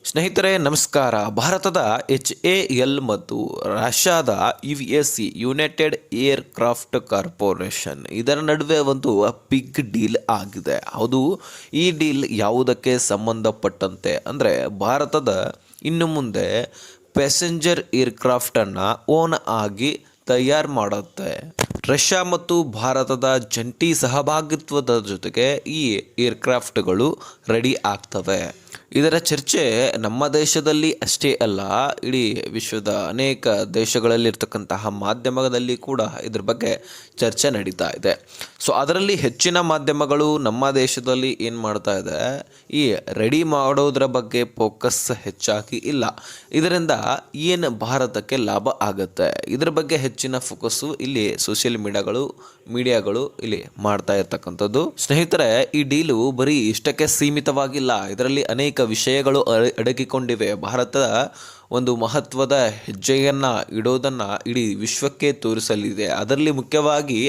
ಸ್ನೇಹಿತರೆ ನಮಸ್ಕಾರ. ಭಾರತದ HAL ಮತ್ತು ರಷ್ಯಾದ UAC United air craft corporation ಇದರ ನಡುವೆ ಒಂದು ಬಿಗ್ ಡೀಲ್ ಆಗಿದೆ. ಹೌದು, ಈ ಡೀಲ್ ಯಾವುದಕ್ಕೆ ಸಂಬಂಧಪಟ್ಟಂತೆ ಅಂದರೆ ಭಾರತದ ಇನ್ನು ಮುಂದೆ ಪ್ಯಾಸೆಂಜರ್ ಏರ್ಕ್ರಾಫ್ಟನ್ನು ಓನ್ ಆಗಿ ತಯಾರು ಮಾಡುತ್ತೆ. ರಷ್ಯಾ ಮತ್ತು ಭಾರತದ ಜಂಟಿ ಸಹಭಾಗಿತ್ವದ ಜೊತೆಗೆ ಈ ಏರ್ಕ್ರಾಫ್ಟ್ಗಳು ರೆಡಿ ಆಗ್ತವೆ. ಇದರ ಚರ್ಚೆ ನಮ್ಮ ದೇಶದಲ್ಲಿ ಅಷ್ಟೇ ಅಲ್ಲ, ಇಡೀ ವಿಶ್ವದ ಅನೇಕ ದೇಶಗಳಲ್ಲಿರ್ತಕ್ಕಂತಹ ಮಾಧ್ಯಮದಲ್ಲಿ ಕೂಡ ಇದ್ರ ಬಗ್ಗೆ ಚರ್ಚೆ ನಡೀತಾ ಇದೆ. ಸೊ ಅದರಲ್ಲಿ ಹೆಚ್ಚಿನ ಮಾಧ್ಯಮಗಳು ನಮ್ಮ ದೇಶದಲ್ಲಿ ಏನು ಮಾಡ್ತಾ ಇದೆ, ಈ ರೆಡಿ ಮಾಡೋದ್ರ ಬಗ್ಗೆ ಫೋಕಸ್ ಹೆಚ್ಚಾಗಿ ಇಲ್ಲ. ಇದರಿಂದ ಏನು ಭಾರತಕ್ಕೆ ಲಾಭ ಆಗುತ್ತೆ, ಇದ್ರ ಬಗ್ಗೆ ಹೆಚ್ಚಿನ ಫೋಕಸ್ಸು ಇಲ್ಲಿ ಸೋಷಿಯಲ್ ಮೀಡಿಯಾಗಳು ಇಲ್ಲಿ ಮಾಡ್ತಾ ಇರ್ತಕ್ಕಂಥದ್ದು. ಸ್ನೇಹಿತರೆ, ಈ ಡೀಲು ಬರೀ ಇಷ್ಟಕ್ಕೆ ಸೀಮಿತವಾಗಿಲ್ಲ, ಇದರಲ್ಲಿ ಅನೇಕ ವಿಷಯಗಳು ಅಡಗಿಕೊಂಡಿವೆ. ಭಾರತ ಒಂದು ಮಹತ್ವದ ಹೆಜ್ಜೆಯನ್ನು ಇಡೋದನ್ನು ಇಡೀ ವಿಶ್ವಕ್ಕೆ ತೋರಿಸಲಿದೆ, ಅದರಲ್ಲಿ ಮುಖ್ಯವಾಗಿ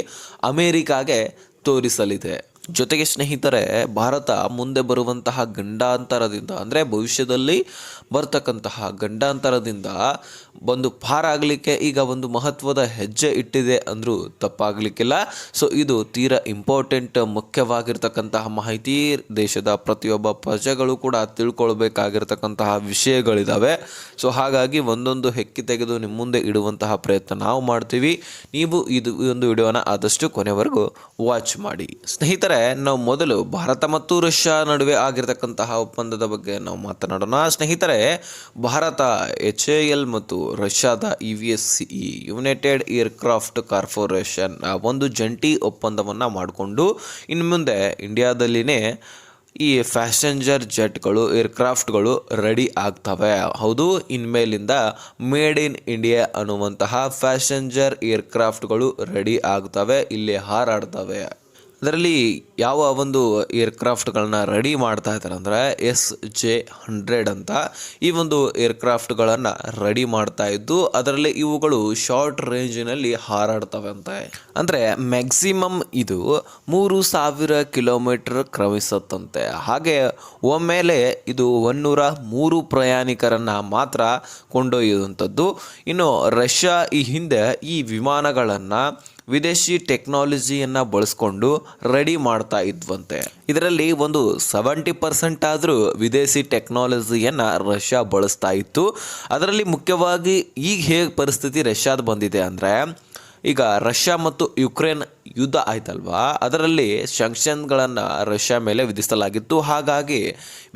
ಅಮೇರಿಕಾಗೆ ತೋರಿಸಲಿದೆ. ಜೊತೆಗೆ ಸ್ನೇಹಿತರೆ, ಭಾರತ ಮುಂದೆ ಬರುವಂತಹ ಗಂಡಾಂತರದಿಂದ ಅಂದರೆ ಭವಿಷ್ಯದಲ್ಲಿ ಬರ್ತಕ್ಕಂತಹ ಗಂಡಾಂತರದಿಂದ ಒಂದು ಪಾರಾಗಲಿಕ್ಕೆ ಈಗ ಒಂದು ಮಹತ್ವದ ಹೆಜ್ಜೆ ಇಟ್ಟಿದೆ ಅಂದರೂ ತಪ್ಪಾಗಲಿಕ್ಕಿಲ್ಲ. ಸೊ ಇದು ತೀರಾ ಇಂಪಾರ್ಟೆಂಟ್, ಮುಖ್ಯವಾಗಿರ್ತಕ್ಕಂತಹ ಮಾಹಿತಿ. ದೇಶದ ಪ್ರತಿಯೊಬ್ಬ ಪ್ರಜೆಗಳು ಕೂಡ ತಿಳ್ಕೊಳ್ಬೇಕಾಗಿರ್ತಕ್ಕಂತಹ ವಿಷಯಗಳಿದ್ದಾವೆ. ಸೊ ಹಾಗಾಗಿ ಒಂದೊಂದು ಹೆಕ್ಕಿ ತೆಗೆದು ನಿಮ್ಮ ಮುಂದೆ ಇಡುವಂತಹ ಪ್ರಯತ್ನ ನಾವು ಮಾಡ್ತೀವಿ. ನೀವು ಇದು ಒಂದು ವಿಡಿಯೋನ ಆದಷ್ಟು ಕೊನೆವರೆಗೂ ವಾಚ್ ಮಾಡಿ. ಸ್ನೇಹಿತರೆ, ನಾವು ಮೊದಲು ಭಾರತ ಮತ್ತು ರಷ್ಯಾ ನಡುವೆ ಆಗಿರ್ತಕ್ಕಂತಹ ಒಪ್ಪಂದದ ಬಗ್ಗೆ ನಾವು ಮಾತನಾಡೋಣ. ಸ್ನೇಹಿತರೆ, ಭಾರತ HAL ಮತ್ತು ರಷ್ಯಾದ UAC ಯುನೈಟೆಡ್ ಏರ್ಕ್ರಾಫ್ಟ್ ಕಾರ್ಪೊರೇಷನ್ ಒಂದು ಜಂಟಿ ಒಪ್ಪಂದವನ್ನು ಮಾಡಿಕೊಂಡು ಇನ್ನು ಮುಂದೆ ಇಂಡಿಯಾದಲ್ಲಿನೇ ಈ ಪ್ಯಾಸೆಂಜರ್ ಜೆಟ್ಗಳು ಏರ್ಕ್ರಾಫ್ಟ್ಗಳು ರೆಡಿ ಆಗ್ತವೆ. ಹೌದು, ಇನ್ಮೇಲಿಂದ ಮೇಡ್ ಇನ್ ಇಂಡಿಯಾ ಅನ್ನುವಂತಹ ಪ್ಯಾಸೆಂಜರ್ ಏರ್ಕ್ರಾಫ್ಟ್ಗಳು ರೆಡಿ ಆಗ್ತವೆ, ಇಲ್ಲಿ ಹಾರಾಡ್ತವೆ. ಅದರಲ್ಲಿ ಯಾವ ಒಂದು ಏರ್ಕ್ರಾಫ್ಟ್ಗಳನ್ನ ರೆಡಿ ಮಾಡ್ತಾ ಇದ್ದಾರೆ ಅಂದರೆ SJ-100 ಅಂತ ಈ ಒಂದು ಏರ್ಕ್ರಾಫ್ಟ್ಗಳನ್ನು ರೆಡಿ ಮಾಡ್ತಾ ಇದ್ದು, ಅದರಲ್ಲಿ ಇವುಗಳು ಶಾರ್ಟ್ ರೇಂಜಿನಲ್ಲಿ ಹಾರಾಡ್ತವೆ ಅಂತ. ಅಂದರೆ ಮ್ಯಾಕ್ಸಿಮಮ್ ಇದು 3000 ಕಿಲೋಮೀಟರ್ ಕ್ರಮಿಸುತ್ತಂತೆ. ಹಾಗೆ ಒಮ್ಮೆಲೆ ಇದು 103 ಪ್ರಯಾಣಿಕರನ್ನು ಮಾತ್ರ ಕೊಂಡೊಯ್ಯುವಂಥದ್ದು. ಇನ್ನು ರಷ್ಯಾ ಈ ಹಿಂದೆ ಈ ವಿಮಾನಗಳನ್ನು ವಿದೇಶಿ ಟೆಕ್ನಾಲಜಿಯನ್ನು ಬಳಸ್ಕೊಂಡು ರೆಡಿ ಮಾಡ್ತಾ ಇದ್ವಂತೆ. ಇದರಲ್ಲಿ ಒಂದು 70% ಆದರೂ ವಿದೇಶಿ ಟೆಕ್ನಾಲಜಿಯನ್ನು ರಷ್ಯಾ ಬಳಸ್ತಾ ಇತ್ತು. ಅದರಲ್ಲಿ ಮುಖ್ಯವಾಗಿ ಈಗ ಹೇಗೆ ಪರಿಸ್ಥಿತಿ ರಷ್ಯಾದ ಬಂದಿದೆ ಅಂದರೆ, ಈಗ ರಷ್ಯಾ ಮತ್ತು ಯುಕ್ರೇನ್ ಯುದ್ಧ ಆಯ್ತಲ್ವಾ, ಅದರಲ್ಲಿ ಸ್ಯಾಂಕ್ಷನ್ಗಳನ್ನು ರಷ್ಯಾ ಮೇಲೆ ವಿಧಿಸಲಾಗಿತ್ತು. ಹಾಗಾಗಿ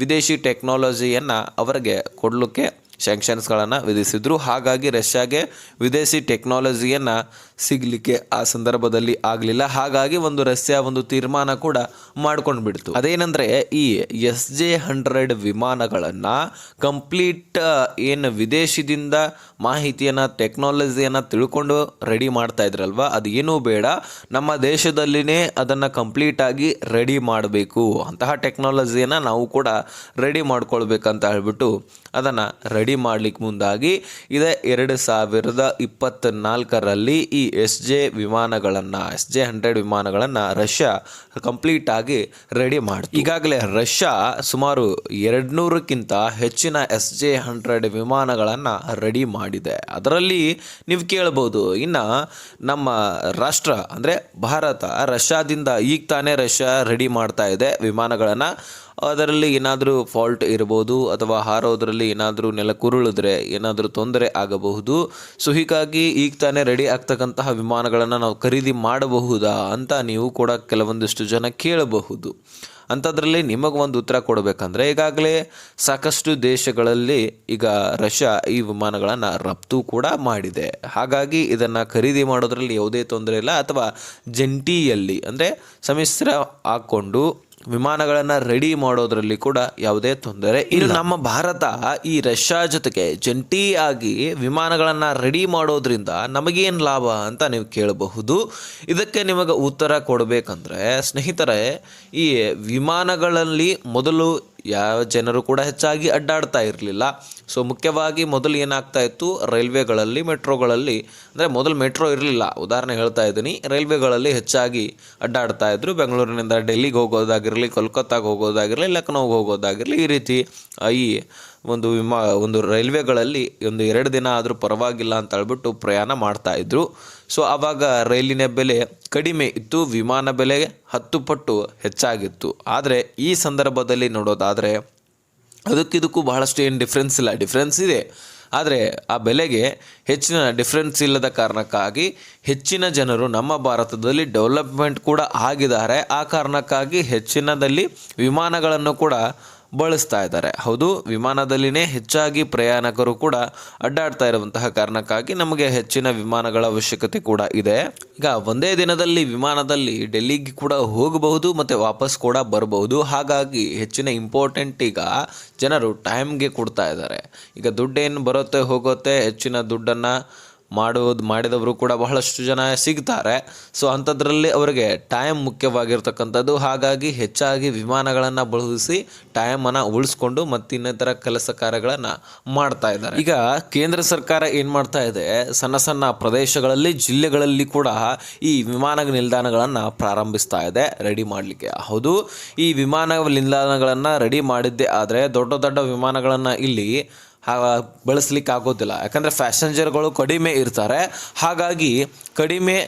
ವಿದೇಶಿ ಟೆಕ್ನಾಲಜಿಯನ್ನು ಅವರಿಗೆ ಕೊಡಲಿಕ್ಕೆ ಸ್ಯಾಂಕ್ಷನ್ಸ್ಗಳನ್ನು ವಿಧಿಸಿದ್ರು. ಹಾಗಾಗಿ ರಷ್ಯಾಗೆ ವಿದೇಶಿ ಟೆಕ್ನಾಲಜಿಯನ್ನು ಸಿಗಲಿಕ್ಕೆ ಆ ಸಂದರ್ಭದಲ್ಲಿ ಆಗಲಿಲ್ಲ. ಹಾಗಾಗಿ ರಷ್ಯಾ ಒಂದು ತೀರ್ಮಾನ ಕೂಡ ಮಾಡ್ಕೊಂಡು ಬಿಡ್ತು. ಅದೇನೆಂದರೆ, ಈ SJ-100 ವಿಮಾನಗಳನ್ನು ಕಂಪ್ಲೀಟ್ ಏನು ವಿದೇಶದಿಂದ ಮಾಹಿತಿಯನ್ನು ಟೆಕ್ನಾಲಜಿಯನ್ನು ತಿಳ್ಕೊಂಡು ರೆಡಿ ಮಾಡ್ತಾ ಇದ್ರಲ್ವ, ಅದು ಏನೂ ಬೇಡ, ನಮ್ಮ ದೇಶದಲ್ಲಿನೇ ಅದನ್ನು ಕಂಪ್ಲೀಟಾಗಿ ರೆಡಿ ಮಾಡಬೇಕು, ಅಂತಹ ಟೆಕ್ನಾಲಜಿಯನ್ನು ನಾವು ಕೂಡ ರೆಡಿ ಮಾಡ್ಕೊಳ್ಬೇಕಂತ ಹೇಳ್ಬಿಟ್ಟು ಅದನ್ನು ರೆಡಿ ಮಾಡಲಿಕ್ಕೆ ಮುಂದಾಗಿ ಇದೇ 2024ರಲ್ಲಿ ಈ SJ-100 ವಿಮಾನಗಳನ್ನು ರಷ್ಯಾ ಕಂಪ್ಲೀಟಾಗಿ ರೆಡಿ ಮಾಡಿ. ಈಗಾಗಲೇ ರಷ್ಯಾ ಸುಮಾರು 200ಕ್ಕಿಂತ ಹೆಚ್ಚಿನ SJ-100 ವಿಮಾನಗಳನ್ನು ರೆಡಿ ಮಾಡಿದೆ. ಅದರಲ್ಲಿ ನೀವು ಕೇಳ್ಬೋದು, ಇನ್ನು ನಮ್ಮ ರಾಷ್ಟ್ರ ಅಂದರೆ ಭಾರತ ರಷ್ಯಾದಿಂದ ಈಗ ತಾನೇ ರಷ್ಯಾ ರೆಡಿ ಮಾಡ್ತಾ ಇದೆ ವಿಮಾನಗಳನ್ನು, ಅದರಲ್ಲಿ ಏನಾದರೂ ಫಾಲ್ಟ್ ಇರ್ಬೋದು ಅಥವಾ ಹಾರೋದ್ರಲ್ಲಿ ಏನಾದರೂ ನೆಲಕ್ಕುರುಳಿದ್ರೆ ಏನಾದರೂ ತೊಂದರೆ ಆಗಬಹುದು. ಸೊ ಹೀಗಾಗಿ ಈಗ ತಾನೇ ರೆಡಿ ಆಗ್ತಕ್ಕಂತಹ ವಿಮಾನಗಳನ್ನು ನಾವು ಖರೀದಿ ಮಾಡಬಹುದಾ ಅಂತ ನೀವು ಕೂಡ ಕೆಲವೊಂದಿಷ್ಟು ಜನ ಕೇಳಬಹುದು. ಅಂಥದ್ರಲ್ಲಿ ನಿಮಗೆ ಒಂದು ಉತ್ತರ ಕೊಡಬೇಕಂದ್ರೆ, ಈಗಾಗಲೇ ಸಾಕಷ್ಟು ದೇಶಗಳಲ್ಲಿ ಈಗ ರಷ್ಯಾ ಈ ವಿಮಾನಗಳನ್ನು ರಫ್ತು ಕೂಡ ಮಾಡಿದೆ. ಹಾಗಾಗಿ ಇದನ್ನು ಖರೀದಿ ಮಾಡೋದ್ರಲ್ಲಿ ಯಾವುದೇ ತೊಂದರೆ ಇಲ್ಲ, ಅಥವಾ ಜಂಟಿಯಲ್ಲಿ ಅಂದರೆ ಸಮ್ಮಿಶ್ರ ಹಾಕ್ಕೊಂಡು ವಿಮಾನಗಳನ್ನು ರೆಡಿ ಮಾಡೋದ್ರಲ್ಲಿ ಕೂಡ ಯಾವುದೇ ತೊಂದರೆ ಇಲ್ಲ. ನಮ್ಮ ಭಾರತ ಈ ರಷ್ಯಾ ಜೊತೆಗೆ ಜಂಟಿಯಾಗಿ ವಿಮಾನಗಳನ್ನು ರೆಡಿ ಮಾಡೋದ್ರಿಂದ ನಮಗೇನು ಲಾಭ ಅಂತ ನೀವು ಕೇಳಬಹುದು. ಇದಕ್ಕೆ ನಿಮಗೆ ಉತ್ತರ ಕೊಡಬೇಕಂದ್ರೆ ಸ್ನೇಹಿತರೆ, ಈ ವಿಮಾನಗಳಲ್ಲಿ ಮೊದಲು ಯಾವ ಜನರು ಕೂಡ ಹೆಚ್ಚಾಗಿ ಅಡ್ಡಾಡ್ತಾ ಇರಲಿಲ್ಲ. ಸೊ ಮುಖ್ಯವಾಗಿ ಮೊದಲು ಏನಾಗ್ತಾ ಇತ್ತು, ರೈಲ್ವೆಗಳಲ್ಲಿ ಮೆಟ್ರೋಗಳಲ್ಲಿ, ಅಂದರೆ ಮೊದಲು ಮೆಟ್ರೋ ಇರಲಿಲ್ಲ, ಉದಾಹರಣೆ ಹೇಳ್ತಾ ಇದ್ದೀನಿ, ರೈಲ್ವೆಗಳಲ್ಲಿ ಹೆಚ್ಚಾಗಿ ಅಡ್ಡಾಡ್ತಾ ಇದ್ರು. ಬೆಂಗಳೂರಿನಿಂದ ಡೆಲ್ಲಿಗೆ ಹೋಗೋದಾಗಿರಲಿ, ಕೋಲ್ಕತ್ತಾಗೆ ಹೋಗೋದಾಗಿರಲಿ, ಲಕ್ನೋಗೆ ಹೋಗೋದಾಗಿರಲಿ, ಈ ರೀತಿ ಈ ಒಂದು ರೈಲ್ವೆಗಳಲ್ಲಿ 2 ದಿನ ಆದರೂ ಪರವಾಗಿಲ್ಲ ಅಂತ ಹೇಳ್ಬಿಟ್ಟು ಪ್ರಯಾಣ ಮಾಡ್ತಾಯಿದ್ರು. ಸೊ ಆವಾಗ ರೈಲಿನ ಬೆಲೆ ಕಡಿಮೆ ಇತ್ತು, ವಿಮಾನ ಬೆಲೆ 10 ಪಟ್ಟು ಹೆಚ್ಚಾಗಿತ್ತು. ಆದರೆ ಈ ಸಂದರ್ಭದಲ್ಲಿ ನೋಡೋದಾದರೆ ಅದಕ್ಕಿದಕ್ಕೂ ಬಹಳಷ್ಟು ಏನು ಡಿಫ್ರೆನ್ಸ್ ಇಲ್ಲ, ಡಿಫ್ರೆನ್ಸ್ ಇದೆ. ಆದರೆ ಆ ಬೆಲೆಗೆ ಹೆಚ್ಚಿನ ಡಿಫ್ರೆನ್ಸ್ ಇಲ್ಲದ ಕಾರಣಕ್ಕಾಗಿ ಹೆಚ್ಚಿನ ಜನರು ನಮ್ಮ ಭಾರತದಲ್ಲಿ ಡೆವಲಪ್ಮೆಂಟ್ ಕೂಡ ಆಗಿದ್ದಾರೆ. ಆ ಕಾರಣಕ್ಕಾಗಿ ಹೆಚ್ಚಿನದಲ್ಲಿ ವಿಮಾನಗಳನ್ನು ಕೂಡ ಬಳಸ್ತಾ ಇದ್ದಾರೆ. ಹೌದು, ವಿಮಾನದಲ್ಲಿನೇ ಹೆಚ್ಚಾಗಿ ಪ್ರಯಾಣಿಕರು ಕೂಡ ಅಡ್ಡಾಡ್ತಾ ಇರುವಂತಹ ಕಾರಣಕ್ಕಾಗಿ ನಮಗೆ ಹೆಚ್ಚಿನ ವಿಮಾನಗಳ ಅವಶ್ಯಕತೆ ಕೂಡ ಇದೆ. ಈಗ ಒಂದೇ ದಿನದಲ್ಲಿ ವಿಮಾನದಲ್ಲಿ ಡೆಲ್ಲಿಗೆ ಕೂಡ ಹೋಗಬಹುದು ಮತ್ತು ವಾಪಸ್ ಕೂಡ ಬರಬಹುದು. ಹಾಗಾಗಿ ಹೆಚ್ಚಿನ ಇಂಪಾರ್ಟೆಂಟ್ ಈಗ ಜನರು ಟೈಮ್ಗೆ ಕೊಡ್ತಾ ಇದ್ದಾರೆ. ಈಗ ದುಡ್ಡೇನು ಬರುತ್ತೆ ಹೋಗುತ್ತೆ, ಹೆಚ್ಚಿನ ದುಡ್ಡನ್ನು ಮಾಡಿದವರು ಕೂಡ ಬಹಳಷ್ಟು ಜನ ಸಿಗ್ತಾರೆ. ಸೊ ಅಂಥದ್ರಲ್ಲಿ ಅವರಿಗೆ ಟೈಮ್ ಮುಖ್ಯವಾಗಿರ್ತಕ್ಕಂಥದ್ದು. ಹಾಗಾಗಿ ಹೆಚ್ಚಾಗಿ ವಿಮಾನಗಳನ್ನು ಬಳಸಿ ಟೈಮನ್ನು ಉಳಿಸ್ಕೊಂಡು ಮತ್ತು ಇನ್ನಿತರ ಕೆಲಸ ಕಾರ್ಯಗಳನ್ನು ಮಾಡ್ತಾ ಇದ್ದಾರೆ. ಈಗ ಕೇಂದ್ರ ಸರ್ಕಾರ ಏನು ಮಾಡ್ತಾ ಇದೆ, ಸಣ್ಣ ಸಣ್ಣ ಪ್ರದೇಶಗಳಲ್ಲಿ ಜಿಲ್ಲೆಗಳಲ್ಲಿ ಕೂಡ ಈ ವಿಮಾನ ನಿಲ್ದಾಣಗಳನ್ನು ಪ್ರಾರಂಭಿಸ್ತಾ ಇದೆ ರೆಡಿ ಮಾಡಲಿಕ್ಕೆ. ಹೌದು, ಈ ವಿಮಾನ ನಿಲ್ದಾಣಗಳನ್ನು ರೆಡಿ ಮಾಡಿದ್ದೇ ಆದರೆ ದೊಡ್ಡ ದೊಡ್ಡ ವಿಮಾನಗಳನ್ನು ಇಲ್ಲಿ ಬಳಸಲಿಕ್ಕೆ ಆಗೋದಿಲ್ಲ. ಯಾಕಂದರೆ ಪ್ಯಾಸೆಂಜರ್ಗಳು ಕಡಿಮೆ ಇರ್ತಾರೆ. ಹಾಗಾಗಿ ಕಡಿಮೆ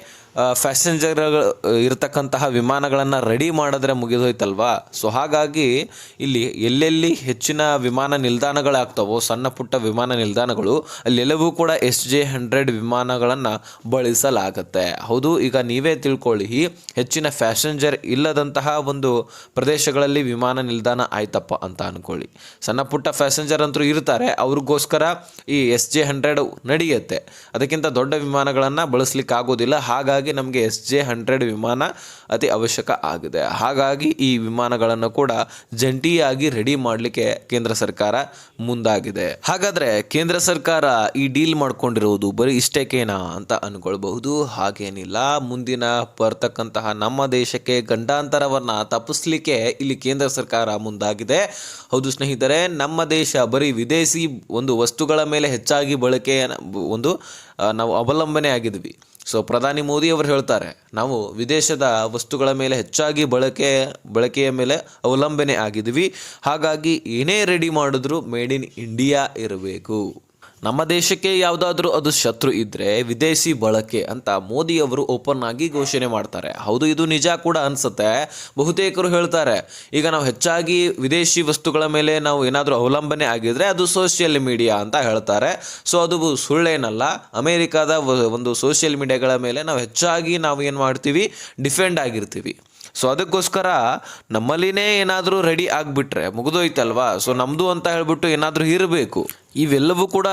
ಪ್ಯಾಸೆಂಜರ್ಗಳು ಇರತಕ್ಕಂತಹ ವಿಮಾನಗಳನ್ನು ರೆಡಿ ಮಾಡಿದ್ರೆ ಮುಗಿದೋಯ್ತಲ್ವಾ. ಸೊ ಹಾಗಾಗಿ ಇಲ್ಲಿ ಎಲ್ಲೆಲ್ಲಿ ಹೆಚ್ಚಿನ ವಿಮಾನ ನಿಲ್ದಾಣಗಳಾಗ್ತವೋ, ಸಣ್ಣ ಪುಟ್ಟ ವಿಮಾನ ನಿಲ್ದಾಣಗಳು, ಅಲ್ಲೆಲ್ಲವೂ ಕೂಡ SJ100 ವಿಮಾನಗಳನ್ನು ಬಳಸಲಾಗುತ್ತೆ. ಹೌದು, ಈಗ ನೀವೇ ತಿಳ್ಕೊಳ್ಳಿ, ಹೆಚ್ಚಿನ ಪ್ಯಾಸೆಂಜರ್ ಇಲ್ಲದಂತಹ ಒಂದು ಪ್ರದೇಶಗಳಲ್ಲಿ ವಿಮಾನ ನಿಲ್ದಾಣ ಆಯ್ತಪ್ಪ ಅಂತ ಅಂದ್ಕೊಳ್ಳಿ. ಸಣ್ಣ ಪುಟ್ಟ ಪ್ಯಾಸೆಂಜರ್ ಅಂತೂ ಇರ್ತಾರೆ, ಅವ್ರಿಗೋಸ್ಕರ ಈ SJ100 ನಡೆಯುತ್ತೆ. ಅದಕ್ಕಿಂತ ದೊಡ್ಡ ವಿಮಾನಗಳನ್ನು ಬಳಸಲಿಕ್ಕೆ ಆಗೋದಿಲ್ಲ. ಹಾಗಾಗಿ ನಮಗೆ SJ100 ವಿಮಾನ ಅತಿ ಅವಶ್ಯಕ ಆಗಿದೆ. ಹಾಗಾಗಿ ಈ ವಿಮಾನಗಳನ್ನು ಕೂಡ ಜಂಟಿಯಾಗಿ ರೆಡಿ ಮಾಡಲಿಕ್ಕೆ ಕೇಂದ್ರ ಸರ್ಕಾರ ಮುಂದಾಗಿದೆ. ಹಾಗಾದರೆ ಕೇಂದ್ರ ಸರ್ಕಾರ ಈ ಡೀಲ್ ಮಾಡ್ಕೊಂಡಿರುವುದು ಬರೀ ಇಷ್ಟೇಕೇನಾ ಅಂತ ಅಂದ್ಕೊಳ್ಬಹುದು. ಹಾಗೇನಿಲ್ಲ. ಮುಂದಿನ ಬರ್ತಕ್ಕಂತಹ ನಮ್ಮ ದೇಶಕ್ಕೆ ಗಂಡಾಂತರವನ್ನು ತಪ್ಪಿಸ್ಲಿಕ್ಕೆ ಇಲ್ಲಿ ಕೇಂದ್ರ ಸರ್ಕಾರ ಮುಂದಾಗಿದೆ. ಹೌದು ಸ್ನೇಹಿತರೆ, ನಮ್ಮ ದೇಶ ಬರೀ ವಿದೇಶಿ ವಸ್ತುಗಳ ಮೇಲೆ ಹೆಚ್ಚಾಗಿ ನಾವು ಅವಲಂಬನೆ ಆಗಿದ್ವಿ. ಸೊ ಪ್ರಧಾನಿ ಮೋದಿ ಅವರು ಹೇಳ್ತಾರೆ, ನಾವು ವಿದೇಶದ ವಸ್ತುಗಳ ಮೇಲೆ ಹೆಚ್ಚಾಗಿ ಬಳಕೆಯ ಮೇಲೆ ಅವಲಂಬನೆ ಆಗಿದ್ವಿ. ಹಾಗಾಗಿ ಏನೇ ರೆಡಿ ಮಾಡಿದ್ರು ಮೇಡ್ ಇನ್ ಇಂಡಿಯಾ ಇರಬೇಕು. ನಮ್ಮ ದೇಶಕ್ಕೆ ಯಾವುದಾದ್ರೂ ಅದು ಶತ್ರು ಇದ್ದರೆ ವಿದೇಶಿ ಬಳಕೆ ಅಂತ ಮೋದಿಯವರು ಓಪನ್ ಆಗಿ ಘೋಷಣೆ ಮಾಡ್ತಾರೆ. ಹೌದು, ಇದು ನಿಜ ಕೂಡ ಅನಿಸುತ್ತೆ. ಬಹುತೇಕರು ಹೇಳ್ತಾರೆ, ಈಗ ನಾವು ಹೆಚ್ಚಾಗಿ ವಿದೇಶಿ ವಸ್ತುಗಳ ಮೇಲೆ ನಾವು ಏನಾದರೂ ಅವಲಂಬನೆ ಆಗಿದ್ರೆ ಅದು ಸೋಷಿಯಲ್ ಮೀಡಿಯಾ ಅಂತ ಹೇಳ್ತಾರೆ. ಸೊ ಅದು ಸುಳ್ಳೇನಲ್ಲ. ಅಮೇರಿಕಾದ ಸೋಷಿಯಲ್ ಮೀಡಿಯಾಗಳ ಮೇಲೆ ನಾವು ಹೆಚ್ಚಾಗಿ ಏನು ಮಾಡ್ತೀವಿ, ಡಿಫೆಂಡ್ ಆಗಿರ್ತೀವಿ. ಸೊ ಅದಕ್ಕೋಸ್ಕರ ನಮ್ಮಲ್ಲಿನೇ ಏನಾದರೂ ರೆಡಿ ಆಗಿಬಿಟ್ರೆ ಮುಗಿದೋಯ್ತಲ್ವಾ. ಸೊ ನಮ್ಮದು ಅಂತ ಹೇಳ್ಬಿಟ್ಟು ಏನಾದರೂ ಇರಬೇಕು. ಇವೆಲ್ಲವೂ ಕೂಡ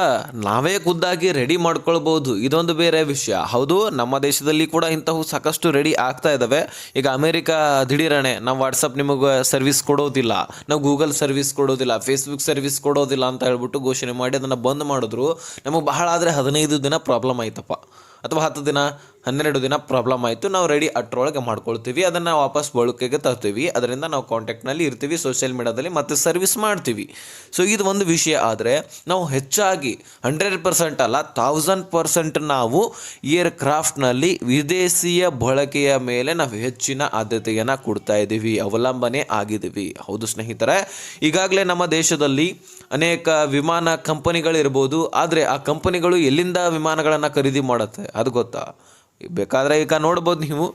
ನಾವೇ ಖುದ್ದಾಗಿ ರೆಡಿ ಮಾಡ್ಕೊಳ್ಬೋದು. ಇದೊಂದು ಬೇರೆ ವಿಷಯ. ಹೌದು, ನಮ್ಮ ದೇಶದಲ್ಲಿ ಕೂಡ ಇಂಥವು ಸಾಕಷ್ಟು ರೆಡಿ ಆಗ್ತಾ ಇದ್ದಾವೆ. ಈಗ ಅಮೇರಿಕಾ ದಿಢೀರನೆ ನಾವು ವಾಟ್ಸಪ್ ನಿಮಗೆ ಸರ್ವಿಸ್ ಕೊಡೋದಿಲ್ಲ, ನಾವು ಗೂಗಲ್ ಸರ್ವಿಸ್ ಕೊಡೋದಿಲ್ಲ, ಫೇಸ್ಬುಕ್ ಸರ್ವಿಸ್ ಕೊಡೋದಿಲ್ಲ ಅಂತ ಹೇಳ್ಬಿಟ್ಟು ಘೋಷಣೆ ಮಾಡಿ ಅದನ್ನು ಬಂದ್ ಮಾಡಿದ್ರು. ನಮಗೆ ಬಹಳ ಆದರೆ 15 ದಿನ ಪ್ರಾಬ್ಲಮ್ ಆಯ್ತಪ್ಪ, ಅಥವಾ 10 ದಿನ 12 ದಿನ ಪ್ರಾಬ್ಲಮ್ ಆಯಿತು. ನಾವು ರೆಡಿ ಅಷ್ಟರೊಳಗೆ ಮಾಡ್ಕೊಳ್ತೀವಿ, ಅದನ್ನು ವಾಪಸ್ ಬಳಕೆಗೆ ತರ್ತೀವಿ. ಅದರಿಂದ ನಾವು ಕಾಂಟ್ಯಾಕ್ಟ್ನಲ್ಲಿ ಇರ್ತೀವಿ, ಸೋಷಿಯಲ್ ಮೀಡಿಯಾದಲ್ಲಿ ಮತ್ತೆ ಸರ್ವಿಸ್ ಮಾಡ್ತೀವಿ. ಸೊ ಇದು ಒಂದು ವಿಷಯ. ಆದರೆ ನಾವು ಹೆಚ್ಚಾಗಿ 100% ಅಲ್ಲ 1000% ನಾವು ಏರ್ಕ್ರಾಫ್ಟ್ನಲ್ಲಿ ವಿದೇಶಿಯ ಬಳಕೆಯ ಮೇಲೆ ನಾವು ಹೆಚ್ಚಿನ ಆದ್ಯತೆಯನ್ನು ಕೊಡ್ತಾ ಇದ್ದೀವಿ, ಅವಲಂಬನೆ ಆಗಿದ್ದೀವಿ. ಹೌದು ಸ್ನೇಹಿತರೆ, ಈಗಾಗಲೇ ನಮ್ಮ ದೇಶದಲ್ಲಿ ಅನೇಕ ವಿಮಾನ ಕಂಪನಿಗಳಿರ್ಬೋದು. ಆದರೆ ಆ ಕಂಪನಿಗಳು ಎಲ್ಲಿಂದ ವಿಮಾನಗಳನ್ನು ಖರೀದಿ ಮಾಡುತ್ತೆ ಅದು ಗೊತ್ತಾ? ಬೇಕಾದರೆ ಈಗ ನೋಡ್ಬೋದು ನೀವು,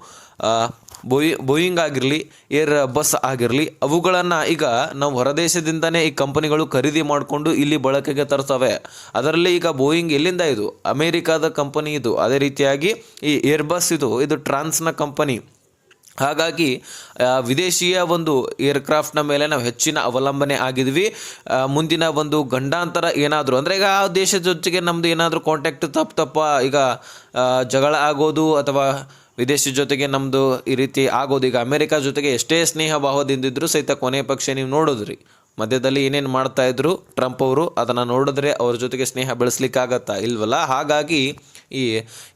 ಬೋಯಿಂಗ್ ಆಗಿರಲಿ, ಏರ್ ಬಸ್ ಆಗಿರಲಿ, ಅವುಗಳನ್ನು ಈಗ ನಾವು ಹೊರದೇಶದಿಂದನೇ ಈ ಕಂಪನಿಗಳು ಖರೀದಿ ಮಾಡಿಕೊಂಡು ಇಲ್ಲಿ ಬಳಕೆಗೆ ತರ್ತವೆ. ಅದರಲ್ಲಿ ಈಗ ಬೋಯಿಂಗ್ ಎಲ್ಲಿಂದ? ಇದು ಅಮೇರಿಕಾದ ಕಂಪನಿ ಇದು. ಅದೇ ರೀತಿಯಾಗಿ ಈ ಏರ್ ಬಸ್ ಇದು ಫ್ರಾನ್ಸ್ನ ಕಂಪನಿ. ಹಾಗಾಗಿ ವಿದೇಶಿಯ ಏರ್ಕ್ರಾಫ್ಟ್ನ ಮೇಲೆ ನಾವು ಹೆಚ್ಚಿನ ಅವಲಂಬನೆ ಆಗಿದ್ವಿ. ಮುಂದಿನ ಗಂಡಾಂತರ ಏನಾದರೂ ಅಂದರೆ ಈಗ ಆ ದೇಶದ ಜೊತೆಗೆ ನಮ್ಮದು ಏನಾದರೂ ಕಾಂಟ್ಯಾಕ್ಟ್ ತಪ್ಪ ಈಗ ಜಗಳ ಆಗೋದು ಅಥವಾ ವಿದೇಶಿ ಜೊತೆಗೆ ನಮ್ಮದು ಈ ರೀತಿ ಆಗೋದು. ಈಗ ಅಮೇರಿಕಾ ಜೊತೆಗೆ ಎಷ್ಟೇ ಸ್ನೇಹ ಭಾವದಿಂದಿದ್ರೂ ಸಹಿತ ಕೊನೆ ಪಕ್ಷ ನೀವು ನೋಡಿದ್ರಿ ಮಧ್ಯದಲ್ಲಿ ಏನೇನು ಮಾಡ್ತಾಯಿದ್ರು ಟ್ರಂಪ್ ಅವರು, ಅದನ್ನು ನೋಡಿದ್ರೆ ಅವ್ರ ಜೊತೆಗೆ ಸ್ನೇಹ ಬೆಳೆಸ್ಲಿಕ್ಕಾಗತ್ತಾ? ಇಲ್ವಲ್ಲ. ಹಾಗಾಗಿ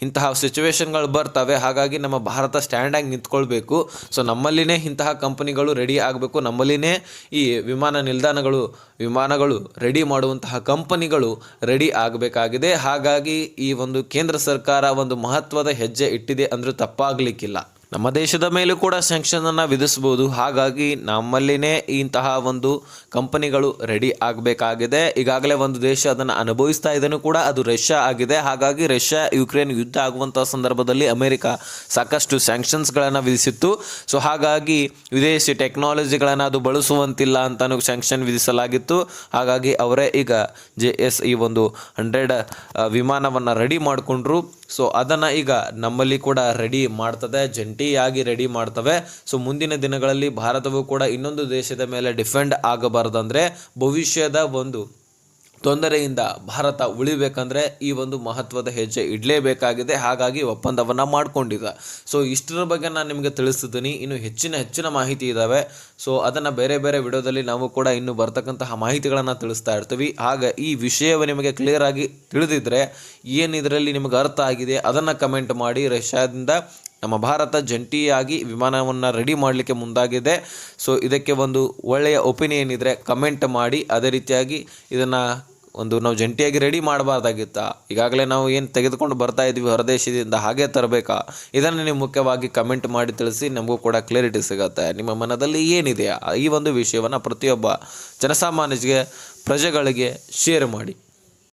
ಇಂತಹ ಸಿಚುವೇಶನ್ಗಳು ಬರ್ತವೆ. ಹಾಗಾಗಿ ನಮ್ಮ ಭಾರತ ಸ್ಟ್ಯಾಂಡಾಗಿ ನಿಂತ್ಕೊಳ್ಬೇಕು. ಸೊ ನಮ್ಮಲ್ಲಿನೇ ಇಂತಹ ಕಂಪನಿಗಳು ರೆಡಿ ಆಗಬೇಕು. ನಮ್ಮಲ್ಲಿನೇ ಈ ವಿಮಾನಗಳು ರೆಡಿ ಮಾಡುವಂತಹ ಕಂಪನಿಗಳು ರೆಡಿ ಆಗಬೇಕಾಗಿದೆ. ಹಾಗಾಗಿ ಈ ಕೇಂದ್ರ ಸರ್ಕಾರ ಮಹತ್ವದ ಹೆಜ್ಜೆ ಇಟ್ಟಿದೆ ಅಂದರೂ ತಪ್ಪಾಗಲಿಕ್ಕಿಲ್ಲ. ನಮ್ಮ ದೇಶದ ಮೇಲೂ ಕೂಡ ಸ್ಯಾಂಕ್ಷನನ್ನು ವಿಧಿಸ್ಬೋದು. ಹಾಗಾಗಿ ನಮ್ಮಲ್ಲಿನೇ ಇಂತಹ ಒಂದು ಕಂಪನಿಗಳು ರೆಡಿ ಆಗಬೇಕಾಗಿದೆ. ಈಗಾಗಲೇ ಒಂದು ದೇಶ ಅದನ್ನು ಅನುಭವಿಸ್ತಾ ಇದನ್ನು ಕೂಡ, ಅದು ರಷ್ಯಾ ಆಗಿದೆ. ಹಾಗಾಗಿ ರಷ್ಯಾ ಯುಕ್ರೇನ್ ಯುದ್ಧ ಆಗುವಂಥ ಸಂದರ್ಭದಲ್ಲಿ ಅಮೆರಿಕ ಸಾಕಷ್ಟು ಸ್ಯಾಂಕ್ಷನ್ಸ್ಗಳನ್ನು ವಿಧಿಸಿತ್ತು. ಸೊ ಹಾಗಾಗಿ ವಿದೇಶಿ ಟೆಕ್ನಾಲಜಿಗಳನ್ನು ಅದು ಬಳಸುವಂತಿಲ್ಲ ಅಂತಲೂ ಸ್ಯಾಂಕ್ಷನ್ ವಿಧಿಸಲಾಗಿತ್ತು. ಹಾಗಾಗಿ ಅವರೇ ಈಗ JS ಈ ಒಂದು 100 ವಿಮಾನವನ್ನು ರೆಡಿ ಮಾಡಿಕೊಂಡ್ರು. ಸೊ ಅದನ್ನು ಈಗ ನಮ್ಮಲ್ಲಿ ಕೂಡ ರೆಡಿ ಮಾಡ್ತದೆ, ಜಂಟಿಯಾಗಿ ರೆಡಿ ಮಾಡ್ತವೆ. ಸೊ ಮುಂದಿನ ದಿನಗಳಲ್ಲಿ ಭಾರತವು ಕೂಡ ಇನ್ನೊಂದು ದೇಶದ ಮೇಲೆ ಡಿಫೆಂಡ್ ಆಗಬಾರ್ದಂದರೆ, ಭವಿಷ್ಯದ ಒಂದು ತೊಂದರೆಯಿಂದ ಭಾರತ ಉಳಿಬೇಕಂದ್ರೆ ಈ ಒಂದು ಮಹತ್ವದ ಹೆಜ್ಜೆ ಇಡಲೇಬೇಕಾಗಿದೆ. ಹಾಗಾಗಿ ಒಪ್ಪಂದವನ್ನು ಮಾಡಿಕೊಂಡಿದೆ. ಸೊ ಇಷ್ಟರ ಬಗ್ಗೆ ನಾನು ನಿಮಗೆ ತಿಳಿಸ್ತಿದ್ದೀನಿ. ಇನ್ನು ಹೆಚ್ಚಿನ ಮಾಹಿತಿ ಇದ್ದಾವೆ. ಸೊ ಅದನ್ನು ಬೇರೆ ವಿಡಿಯೋದಲ್ಲಿ ನಾವು ಕೂಡ ಇನ್ನು ಬರ್ತಕ್ಕಂತಹ ಮಾಹಿತಿಗಳನ್ನು ತಿಳಿಸ್ತಾ ಇರ್ತೀವಿ. ಹಾಗೆ ಈ ವಿಷಯವು ನಿಮಗೆ ಕ್ಲಿಯರ್ ಆಗಿ ತಿಳಿದಿದ್ದರೆ, ಏನು ಇದರಲ್ಲಿ ನಿಮಗೆ ಅರ್ಥ ಆಗಿದೆ ಅದನ್ನು ಕಮೆಂಟ್ ಮಾಡಿ. ರಷ್ಯಾದಿಂದ ನಮ್ಮ ಭಾರತ ಜಂಟಿಯಾಗಿ ವಿಮಾನವನ್ನು ರೆಡಿ ಮಾಡಲಿಕ್ಕೆ ಮುಂದಾಗಿದೆ. ಸೊ ಇದಕ್ಕೆ ಒಂದು ಒಳ್ಳೆಯ ಒಪಿನಿಯನ್ ಇದ್ದರೆ ಕಮೆಂಟ್ ಮಾಡಿ. ಅದೇ ರೀತಿಯಾಗಿ ಇದನ್ನು ನಾವು ಜಂಟಿಯಾಗಿ ರೆಡಿ ಮಾಡಬಾರ್ದಾಗಿತ್ತಾ, ಈಗಾಗಲೇ ನಾವು ಏನು ತೆಗೆದುಕೊಂಡು ಬರ್ತಾ ಇದ್ವಿ ಹೊರದೇಶದಿಂದ, ಹಾಗೆ ತರಬೇಕಾ, ಇದನ್ನು ನೀವು ಮುಖ್ಯವಾಗಿ ಕಮೆಂಟ್ ಮಾಡಿ ತಿಳಿಸಿ. ನಮಗೂ ಕೂಡ ಕ್ಲಿಯರಿಟಿ ಸಿಗುತ್ತೆ. ನಿಮ್ಮ ಮನದಲ್ಲಿ ಏನಿದೆ ಈ ಒಂದು ವಿಷಯವನ್ನು ಪ್ರತಿಯೊಬ್ಬ ಜನಸಾಮಾನ್ಯರಿಗೆ, ಪ್ರಜೆಗಳಿಗೆ ಶೇರ್ ಮಾಡಿ.